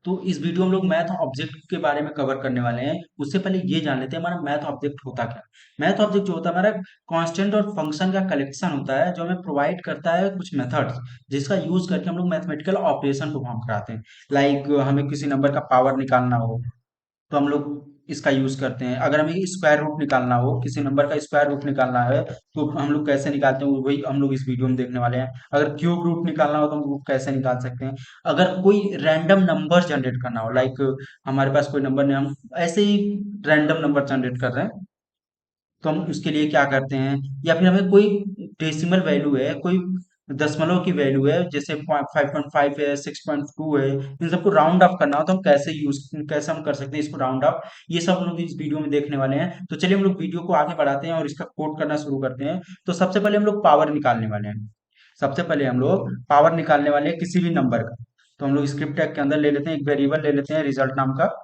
तो इस वीडियो में हम लोग मैथ ऑब्जेक्ट के बारे में कवर करने वाले हैं। उससे पहले ये जान लेते हैं हमारा मैथ ऑब्जेक्ट होता क्या है। मैथ ऑब्जेक्ट जो होता है हमारा कांस्टेंट और फंक्शन का कलेक्शन होता है, जो हमें प्रोवाइड करता है कुछ मेथड्स, जिसका यूज करके हम लोग मैथमेटिकल ऑपरेशन परफॉर्म कराते हैं। लाइक हमें किसी नंबर का पावर निकालना हो तो हम लोग इसका यूज करते हैं। अगर हमें स्क्वायर रूट निकालना हो, किसी नंबर का स्क्वायर रूट निकालना है, तो हम लोग कैसे निकालते हैं वही हम लोग इस वीडियो में देखने वाले हैं। अगर क्यूब रूट निकालना हो तो हम लोग कैसे निकाल सकते हैं। अगर कोई रैंडम नंबर जनरेट करना हो, लाइक हमारे पास कोई नंबर नहीं, हम ऐसे ही रैंडम नंबर जनरेट कर रहे हैं, तो हम उसके लिए क्या करते हैं। या फिर हमें कोई डेसिमल वैल्यू है, कोई दशमलव की वैल्यू है, जैसे 5.5 है, 6.2 है, इन सबको राउंड ऑफ करना हो तो हम कैसे हम कर सकते हैं इसको राउंड ऑफ। ये सब हम लोग इस वीडियो में देखने वाले हैं। तो चलिए हम लोग वीडियो को आगे बढ़ाते हैं और इसका कोड करना शुरू करते हैं। तो सबसे पहले हम लोग पावर निकालने वाले हैं। सबसे पहले हम लोग पावर निकालने वाले हैं किसी भी नंबर का। तो हम लोग स्क्रिप्ट टैग के अंदर ले लेते हैं, एक वेरिएबल ले लेते हैं रिजल्ट नाम का।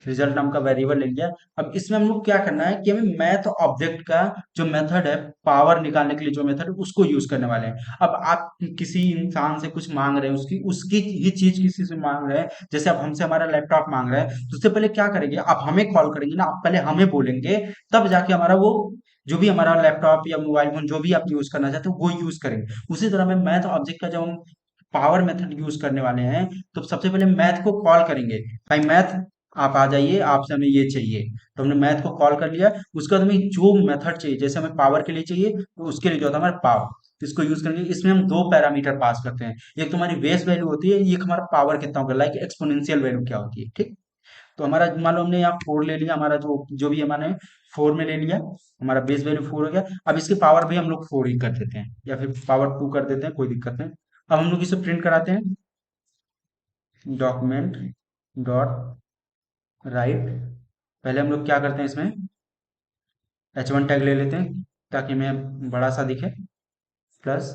रिजल्ट नाम का वेरिएबल ले लिया। अब इसमें हम लोग क्या करना है कि हमें मैथ ऑब्जेक्ट का जो मेथड है, पावर निकालने के लिए जो मेथड है उसको यूज करने वाले हैं। अब आप किसी इंसान से कुछ मांग रहे हैं, उसकी उसकी ही चीज किसी से मांग रहे हैं, जैसे आप हमसे हमारा लैपटॉप मांग रहे हैं, तो उससे पहले क्या करेंगे, आप हमें कॉल करेंगे ना, आप पहले हमें बोलेंगे, तब जाके हमारा वो जो भी हमारा लैपटॉप या मोबाइल फोन जो भी आप यूज करना चाहते हो वो यूज करेंगे। उसी तरह में मैथ ऑब्जेक्ट का जब हम पावर मेथड यूज करने वाले हैं, तो सबसे पहले मैथ को कॉल करेंगे। भाई मैथ आप आ जाइए, आपसे हमें ये चाहिए। तो हमने मैथ को कॉल कर लिया। उसके बाद हमें जो मेथड चाहिए, जैसे हमें पावर के लिए चाहिए तो उसके लिए जो होता है हमारा पावर, तो इसको यूज करेंगे। इसमें हम दो पैरामीटर पास करते हैं, एक तो हमारी बेस वैल्यू होती है, एक हमारा पावर कितना होगा, लाइक एक्सपोनेंशियल वैल्यू क्या होती है। ठीक। तो हमारा मान लो हमने यहाँ 4 ले लिया, हमारा जो जो भी हमारे 4 में ले लिया, हमारा बेस वैल्यू 4 हो गया। अब इसकी पावर भी हम लोग 4 ही कर देते हैं, या फिर पावर 2 कर देते हैं, कोई दिक्कत नहीं। अब हम लोग इसे प्रिंट कराते हैं, डॉक्यूमेंट डॉट राइट। पहले हम लोग क्या करते हैं, इसमें H1 टैग ले लेते हैं ताकि हमें बड़ा सा दिखे, प्लस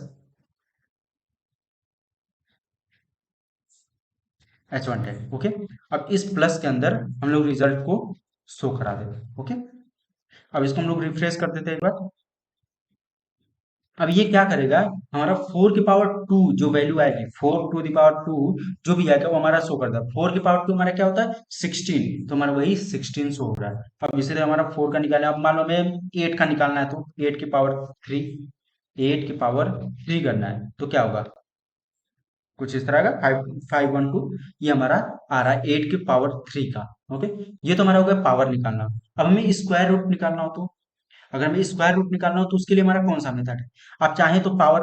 H1 टैग। ओके। अब इस प्लस के अंदर हम लोग रिजल्ट को शो करा देते हैं। ओके। अब इसको हम लोग रिफ्रेश कर देते हैं एक बार। अब ये क्या करेगा, हमारा 4 की पावर 2 जो वैल्यू आएगी, 4 टू द पावर 2 जो भी आएगा वो हमारा शो करता है। 4 की पावर 2 हमारा क्या होता है, 16, तो हमारा वही 16 शो हो रहा है। अब इसलिए हमारा 4 का निकालना है। अब मान लो हमें 8 का निकालना है, तो 8 की पावर 3, 8 की पावर 3 करना है तो क्या होगा, कुछ इस तरह का 512 ये हमारा आ रहा है 8 की पावर 3 का। ओके। ये तो हमारा हो गया पावर निकालना। अब हमें स्क्वायर रूट निकालना हो तो, अगर हमें स्क्वायर रूट निकालना हो तो उसके लिए हमारा कौन सा मेथड है। आप चाहें तो पावर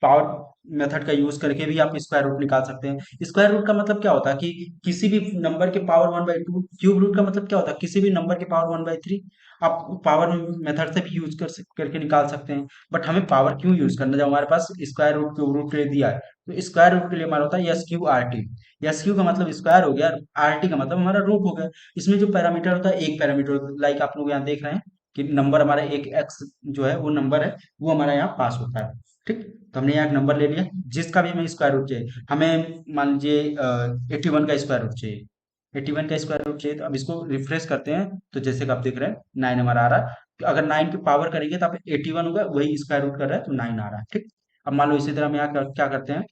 पावर मेथड का यूज करके भी आप स्क्वायर रूट निकाल सकते हैं। स्क्वायर रूट का मतलब क्या होता है कि किसी भी नंबर के पावर 1/2। क्यूब रूट का मतलब क्या होता है, किसी भी नंबर के पावर 1/3। आप पावर मेथड से भी यूज करके निकाल सकते हैं। बट हमें पावर क्यों यूज करना, जब हमारे पास स्क्वायर रूट क्यूब रूट के लिए दिया है। तो स्क्वायर रूट के लिए हमारा होता है SQ RT। SQ का मतलब स्क्वायर हो गया, RT का मतलब हमारा रूट हो गया। इसमें जो पैरामीटर होता है, एक पैरामीटर, लाइक आप लोग यहाँ देख रहे हैं कि नंबर हमारा एक एक्स जो है वो नंबर है, वो हमारा यहाँ पास होता है। ठीक। तो हमने यहाँ एक नंबर ले लिया जिसका भी हमें स्क्वायर रूट चाहिए। हमें मान लीजिए 81 का स्क्वायर रूट चाहिए। 81 का स्क्वायर रूट चाहिए, तो अब इसको रिफ्रेश करते हैं, तो जैसे कि आप देख रहे हैं 9 हमारा आ रहा है। तो अगर 9 की पावर करेंगे तो आप 81 होगा, वही स्क्वायर रूट कर रहा है तो 9 आ रहा है। ठीक। अब मान लो इसी तरह हम यहाँ क्या करते हैं,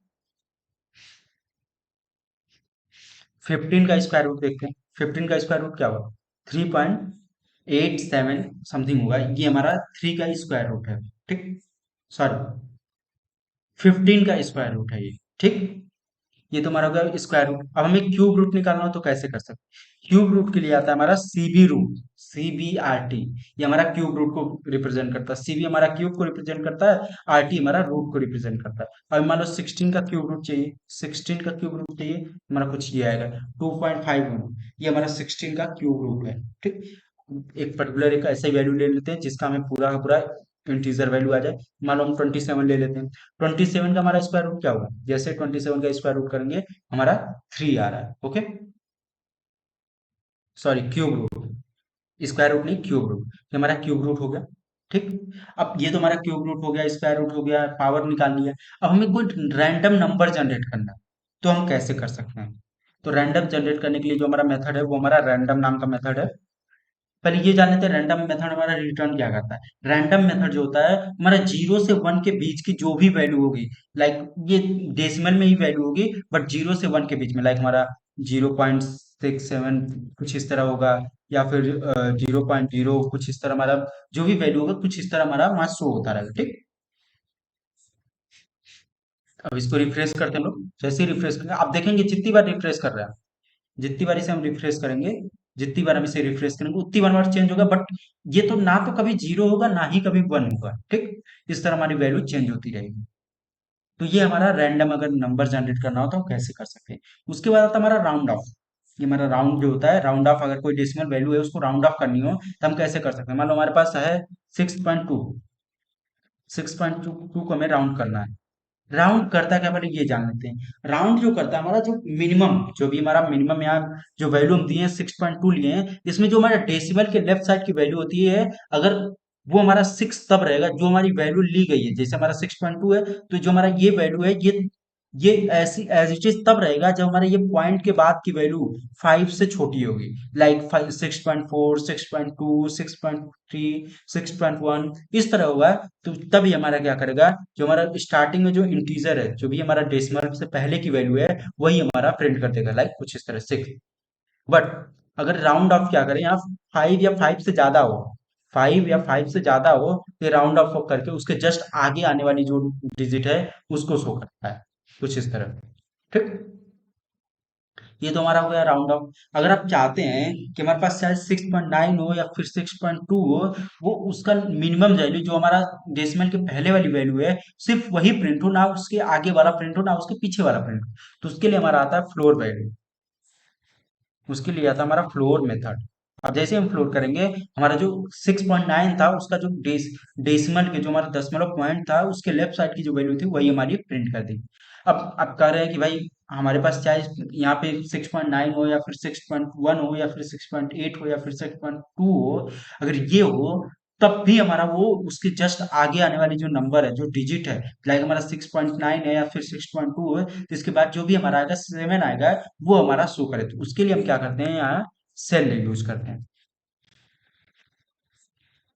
15 का स्क्वायर रूट देखते हैं। 15 का स्क्वायर रूट क्या होगा, 3.87 समथिंग होगा, ये हमारा 3 का स्क्वायर रूट है। ठीक। सॉरी, 15 का स्क्वायर रूट है ये। ठीक। ये तो हमारा हो गया स्क्वायर रूट। अब हमें क्यूब रूट निकालना हो तो कैसे कर सकते हैं। क्यूब रूट के लिए आता है हमारा CB रूट, CBRT। ये हमारा क्यूब रूट को रिप्रेजेंट करता है। CB हमारा क्यूब को रिप्रेजेंट करता है, RT हमारा रूट को रिप्रेजेंट करता है। अब मान लो 16 का क्यूब रूट चाहिए, 16 का क्यूब रूट चाहिए, हमारा कुछ ये आएगा 2.51, ये हमारा 16 का क्यूब रूट है। ठीक। एक पर्टिकुलर एक ऐसा वैल्यू ले लेते हैं जिसका हमें पूरा का पूरा इंटीजर वैल्यू आ जाए। मान लो हम 27 ले लेते हैं। 27 का हमारा स्क्वायर रूट क्या होगा, जैसे 27 का स्क्वायर रूट करेंगे हमारा 3 आ रहा है। Okay. Sorry, cube root, square root नहीं, क्यूब रूट, ये हमारा क्यूब रूट हो गया। ठीक। अब ये तो हमारा क्यूब रूट हो गया, स्क्वायर रूट हो गया, पावर निकाल लिया। अब हमें कोई रैंडम नंबर जनरेट करना है, तो हम कैसे कर सकते हैं। तो रैंडम जनरेट करने के लिए जो हमारा मेथड है वो हमारा रैंडम नाम का मेथड है। पहले ये जान लेते हैं रैंडम मेथड हमारा रिटर्न क्या करता है। रैंडम मेथड जो होता है हमारा 0 से 1 के बीच की जो भी वैल्यू होगी, लाइक ये डेसिमल में ही वैल्यू होगी, बट 0 से 1 के बीच में, लाइक हमारा 0.67 कुछ इस तरह होगा, या फिर 0.0 कुछ इस तरह हमारा जो भी वैल्यू होगा कुछ इस तरह हमारा वहाँ शो होता रहेगा। ठीक, अब इसको रिफ्रेश करते हैं लोग। जैसे ही रिफ्रेश करेंगे आप देखेंगे जितनी बार रिफ्रेश कर रहे हैं, जितनी बार इसे हम रिफ्रेश करेंगे, जितनी बार हम इसे रिफ्रेश करेंगे उतनी बार हमारा चेंज होगा। बट ये तो ना तो कभी जीरो होगा ना ही कभी वन होगा। ठीक, इस तरह हमारी वैल्यू चेंज होती रहेगी। तो ये हमारा रैंडम अगर नंबर जनरेट करना हो तो हम कैसे कर सकते हैं। उसके बाद आता है हमारा राउंड ऑफ। ये हमारा राउंड जो होता है, राउंड ऑफ, अगर कोई डेसिमल वैल्यू है उसको राउंड ऑफ करनी हो तो हम कैसे कर सकते हैं। मान लो हमारे पास है 6.2, 6.2 को हमें राउंड करना है। राउंड करता क्या, पहले ये जान लेते हैं। राउंड जो करता है हमारा जो मिनिमम, जो भी हमारा मिनिमम यहाँ जो वैल्यू हम दिए हैं 6.2 लिए हैं, इसमें जो हमारा डेसिमल के लेफ्ट साइड की वैल्यू होती है, अगर वो हमारा 6 तब रहेगा जो हमारी वैल्यू ली गई है। जैसे हमारा 6.2 है तो जो हमारा ये वैल्यू है, ये ऐसी एज इट इज तब रहेगा जब हमारे ये पॉइंट के बाद की वैल्यू 5 से छोटी होगी। लाइक 6.4, 6.2, 6.3, 6.1 इस तरह होगा। तो तभी हमारा क्या करेगा, जो हमारा स्टार्टिंग में जो इंटीजर है, जो भी हमारा डेसिमल से पहले की वैल्यू है, वही हमारा प्रिंट कर देगा, लाइक कुछ इस तरह 6। बट अगर राउंड ऑफ क्या करें, यहाँ 5 या 5 से ज्यादा हो, 5 या 5 से ज्यादा हो तो राउंड ऑफ करके उसके जस्ट आगे आने वाली जो डिजिट है उसको शो करता है, कुछ इस तरह। ठीक, ये तो हमारा हो गया राउंड ऑफ। अगर आप चाहते हैं कि हमारे पास चाहे 6.9 हो या फिर 6.2 हो, वो उसका मिनिमम वैल्यू जो हमारा डेसिमल के पहले वाली वैल्यू है सिर्फ वही प्रिंट हो, ना उसके आगे वाला प्रिंट हो ना उसके पीछे वाला प्रिंट हो, तो उसके लिए हमारा आता है फ्लोर वैल्यू। उसके लिए आता है हमारा फ्लोर मेथड। अब जैसे हम फ्लोर करेंगे, हमारा जो 6.9 था उसका जो डेसिमल के जो हमारा दशमलव पॉइंट था उसके लेफ्ट साइड की जो वैल्यू थी वही हमारी प्रिंट कर देगी। अब कह रहे हैं कि भाई हमारे पास चाहे यहाँ पे 6.9 हो या फिर 6.1 हो या फिर 6.8 हो या फिर 6.2 हो, अगर ये हो तब भी हमारा वो उसके जस्ट आगे आने वाली जो नंबर है, जो डिजिट है, लाइक हमारा 6.9 है या फिर 6.2 है, तो इसके बाद जो भी हमारा आएगा 7 आएगा, वो हमारा शो करे। तो उसके लिए हम क्या करते हैं, यहाँ सेल यूज करते हैं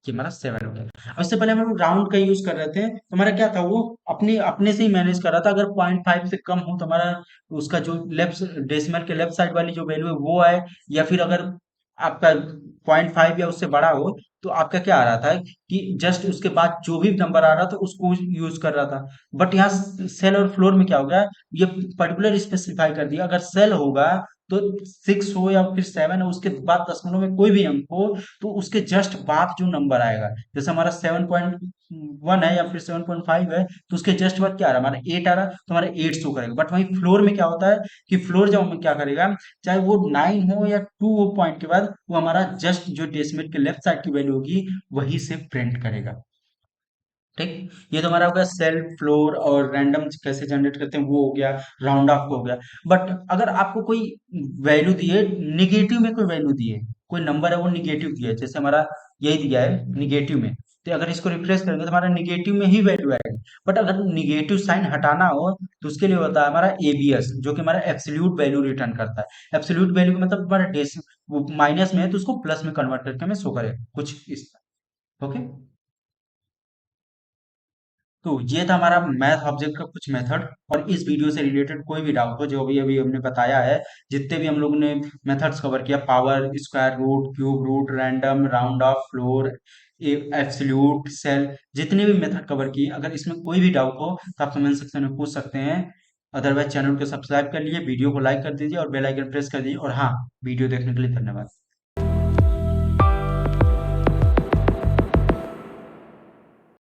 कि हमारा 7 हो गया। अब इससे पहले हम लोग राउंड का यूज कर रहे थे तो हमारा क्या था, वो अपने अपने से ही मैनेज कर रहा था। अगर 0.5 से कम हो तो हमारा उसका जो लेफ्ट डेसिमल के लेफ्ट साइड वाली जो वैल्यू है वो आए, या फिर अगर आपका 0.5 या उससे बड़ा हो तो आपका क्या आ रहा था कि जस्ट उसके बाद जो भी नंबर आ रहा था उसको यूज कर रहा था। बट यहाँ सेल और फ्लोर में क्या हो गया, ये पर्टिकुलर स्पेसिफाई कर दिया, अगर सेल होगा तो 6 हो या फिर 7 हो उसके बाद दशमलव में कोई भी अंक हो, तो उसके जस्ट बाद जो नंबर आएगा, जैसे हमारा 7.1 है या फिर 7.5 है, तो उसके जस्ट बाद क्या आ रहा है, हमारा 8 आ रहा है तो हमारा 8 शो करेगा। बट वहीं फ्लोर में क्या होता है कि फ्लोर जब हम क्या करेगा, चाहे वो 9 हो या 2 हो पॉइंट के बाद, वो हमारा जस्ट जो डेसिमल के लेफ्ट साइड की वैल्यू होगी वही से प्रिंट करेगा। ठीक, ये तो हमारा हो गया सेल, फ्लोर और रैंडम कैसे जनरेट करते हैं वो हो गया, राउंड ऑफ हो गया। बट अगर आपको कोई वैल्यू दी है, निगेटिव में कोई वैल्यू दी है, कोई नंबर है वो निगेटिव दिया है, जैसे हमारा यही दिया है निगेटिव में, तो अगर इसको रिप्लेस करेंगे तो हमारा निगेटिव में ही वैल्यू आएगी। बट अगर निगेटिव साइन हटाना हो तो उसके लिए होता है हमारा एबीएस, जो कि हमारा एब्सोल्यूट वैल्यू रिटर्न करता है। एब्सोल्यूट वैल्यू का मतलब हमारा डेस वो माइनस में है तो उसको प्लस में कन्वर्ट करके हमें शो करेगा, कुछ इस। ओके, तो ये था हमारा मैथ ऑब्जेक्ट का कुछ मेथड। और इस वीडियो से रिलेटेड कोई भी डाउट हो जो भी अभी हमने बताया है, जितने भी हम लोग ने मेथड्स कवर किया, power, square root, cube root, random, round off, floor, absolute, ceil, जितने भी मेथड कवर किए, अगर इसमें कोई भी डाउट हो तो आप कमेंट सेक्शन में पूछ सकते हैं। अदरवाइज चैनल को सब्सक्राइब कर लीजिए, वीडियो को लाइक कर दीजिए और बेल आइकन प्रेस कर दीजिए। और हाँ, वीडियो देखने के लिए धन्यवाद।